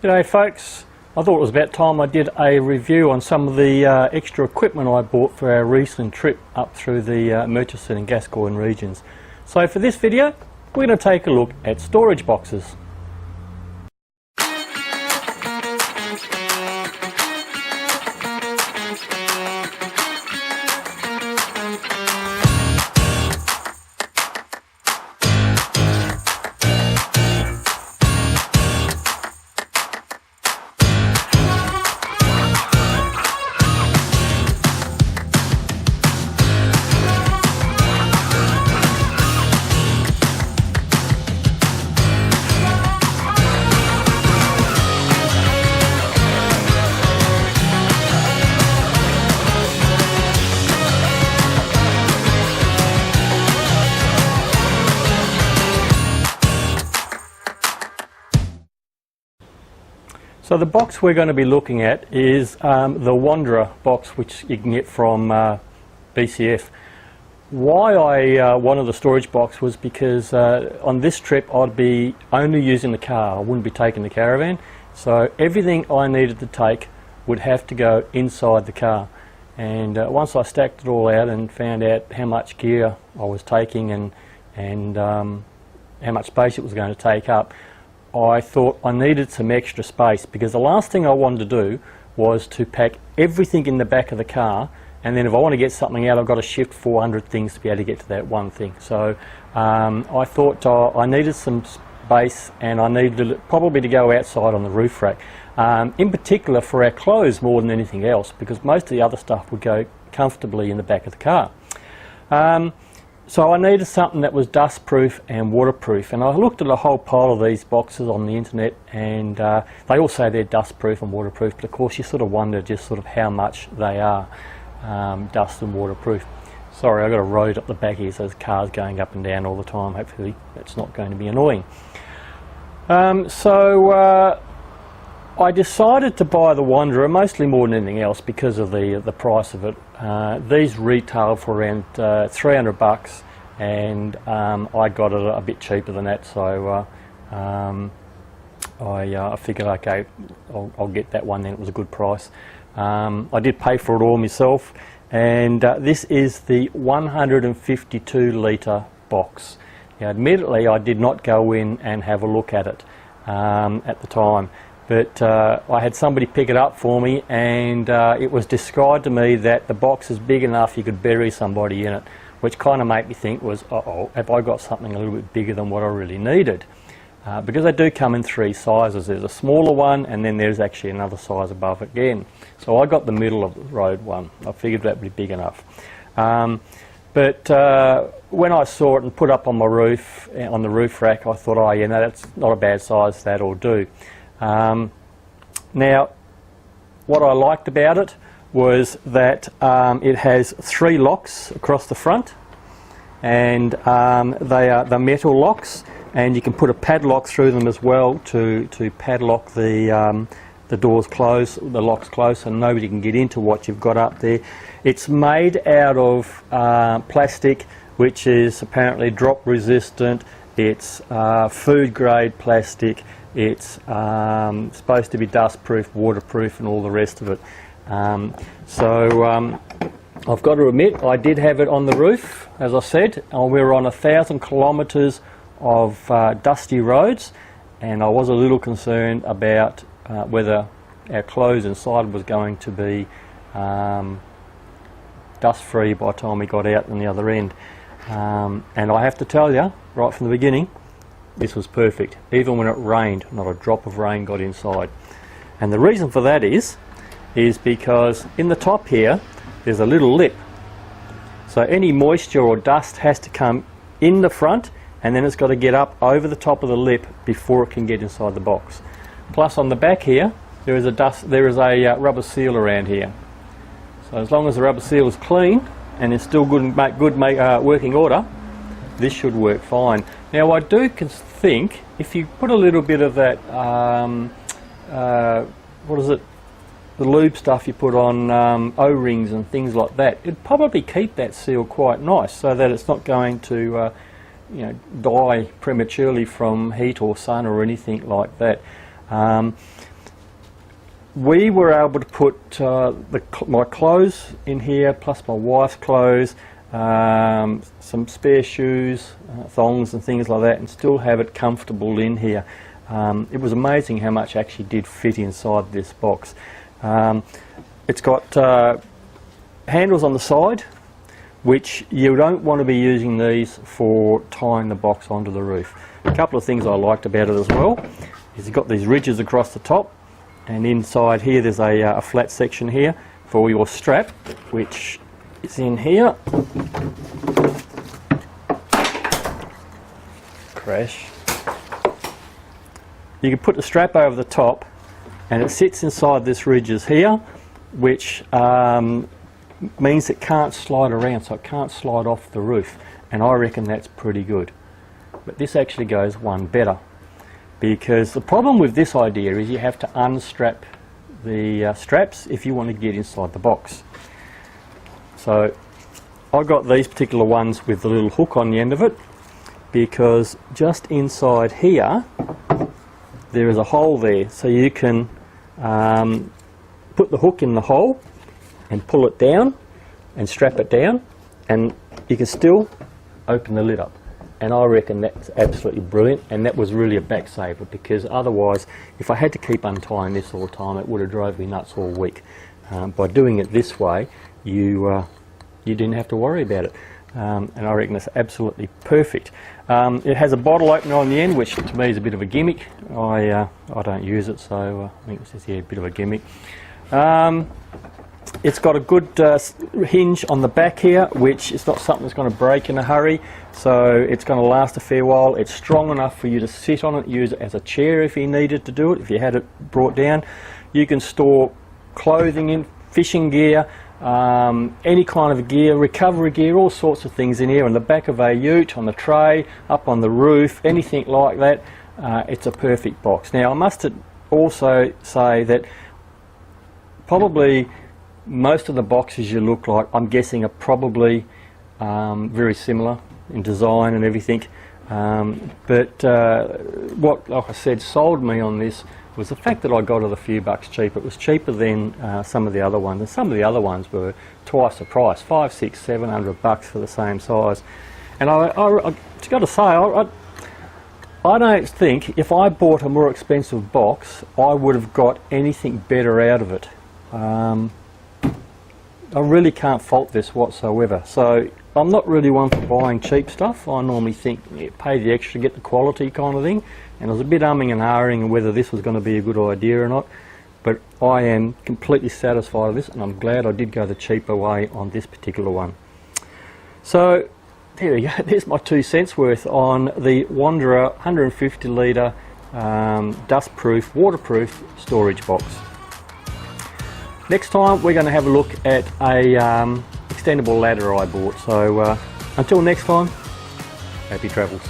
G'day folks, I thought it was about time I did a review on some of the extra equipment I bought for our recent trip up through the Murchison and Gascoyne regions. So for this video we're going to take a look at storage boxes. So the box we're going to be looking at is the Wanderer box, which you can get from BCF. Why I wanted the storage box was because on this trip I'd be only using the car, I wouldn't be taking the caravan. So everything I needed to take would have to go inside the car. And once I stacked it all out and found out how much gear I was taking and how much space it was going to take up, I thought I needed some extra space, because the last thing I wanted to do was to pack everything in the back of the car, and then if I want to get something out I've got to shift 400 things to be able to get to that one thing. So I thought I needed some space, and I needed probably to go outside on the roof rack, in particular for our clothes more than anything else, because most of the other stuff would go comfortably in the back of the car. So I needed something that was dust proof and waterproof, and I looked at a whole pile of these boxes on the internet, and they all say they're dust proof and waterproof, but of course you sort of wonder just sort of how much they are dust and waterproof. Sorry, I've got a road up the back here, so there's cars going up and down all the time. Hopefully that's not going to be annoying. I decided to buy the Wanderer, mostly more than anything else, because of the price of it. These retail for around $300, and I got it a bit cheaper than that, so I figured, okay, I'll get that one then. It was a good price. I did pay for it all myself, and this is the 152 litre box. Now, admittedly, I did not go in and have a look at it at the time. But I had somebody pick it up for me, and it was described to me that the box is big enough you could bury somebody in it, which kind of made me think was, uh-oh, have I got something a little bit bigger than what I really needed? Because they do come in three sizes. There's a smaller one, and then there's actually another size above it again. So I got the middle of the road one. I figured that would be big enough. But when I saw it and put up on my roof, on the roof rack, I thought, oh yeah, no, that's not a bad size, that'll do. Now, what I liked about it was that it has three locks across the front, and they are the metal locks, and you can put a padlock through them as well to padlock the doors closed, the locks closed, and nobody can get into what you've got up there. It's made out of plastic, which is apparently drop resistant. It's food grade plastic. It's supposed to be dust proof, waterproof, and all the rest of it. I've got to admit, I did have it on the roof, as I said. We were on 1,000 kilometres of dusty roads, and I was a little concerned about whether our clothes inside was going to be dust free by the time we got out on the other end. And I have to tell you, right from the beginning, this was perfect. Even when it rained, not a drop of rain got inside. And the reason for that is because in the top here there's a little lip. So any moisture or dust has to come in the front, and then it's got to get up over the top of the lip before it can get inside the box. Plus on the back here there is a rubber seal around here. So as long as the rubber seal is clean and it's still good working order, this should work fine. Now I do think if you put a little bit of that, what is it, the lube stuff you put on O-rings and things like that, it'd probably keep that seal quite nice, so that it's not going to die prematurely from heat or sun or anything like that. we were able to put my clothes in here, plus my wife's clothes, some spare shoes, thongs and things like that, and still have it comfortable in here. It was amazing how much actually did fit inside this box. It's got handles on the side, which you don't want to be using these for tying the box onto the roof. A couple of things I liked about it as well is you've got these ridges across the top, and inside here there's a flat section here for your strap, which is in here. Crash. You can put the strap over the top, and it sits inside this ridges here, which means it can't slide around, so it can't slide off the roof, and I reckon that's pretty good. But this actually goes one better, because the problem with this idea is you have to unstrap the straps if you want to get inside the box. So I got these particular ones with the little hook on the end of it, because just inside here there is a hole there, so you can put the hook in the hole and pull it down and strap it down, and you can still open the lid up. And I reckon that's absolutely brilliant, and that was really a back saver, because otherwise if I had to keep untying this all the time it would have drove me nuts all week. By doing it this way you didn't have to worry about it, and I reckon it's absolutely perfect. It has a bottle opener on the end, which to me is a bit of a gimmick. I don't use it, so I think it's just a bit of a gimmick. It's got a good hinge on the back here, which is not something that's going to break in a hurry, so it's going to last a fair while. It's strong enough for you to sit on it, use it as a chair if you needed to do it, if you had it brought down. You can store clothing in, fishing gear, any kind of gear, recovery gear, all sorts of things in here, on the back of a ute, on the tray, up on the roof, anything like that. It's a perfect box. Now I must also say that probably most of the boxes you look like, I'm guessing, are probably very similar in design and everything. But what, like I said, sold me on this was the fact that I got it a few bucks cheaper. It was cheaper than some of the other ones, and some of the other ones were twice the price, $500, $600, $700 for the same size. And I've got to say, I don't think if I bought a more expensive box I would have got anything better out of it. I really can't fault this whatsoever. So I'm not really one for buying cheap stuff. I normally think pay the extra, get the quality kind of thing. And I was a bit umming and ahhing whether this was going to be a good idea or not. But I am completely satisfied with this, and I'm glad I did go the cheaper way on this particular one. So there we go. There's my 2 cents worth on the Wanderer 150 litre dust-proof, waterproof storage box. Next time we're going to have a look at a extendable ladder I bought. So until next time, happy travels.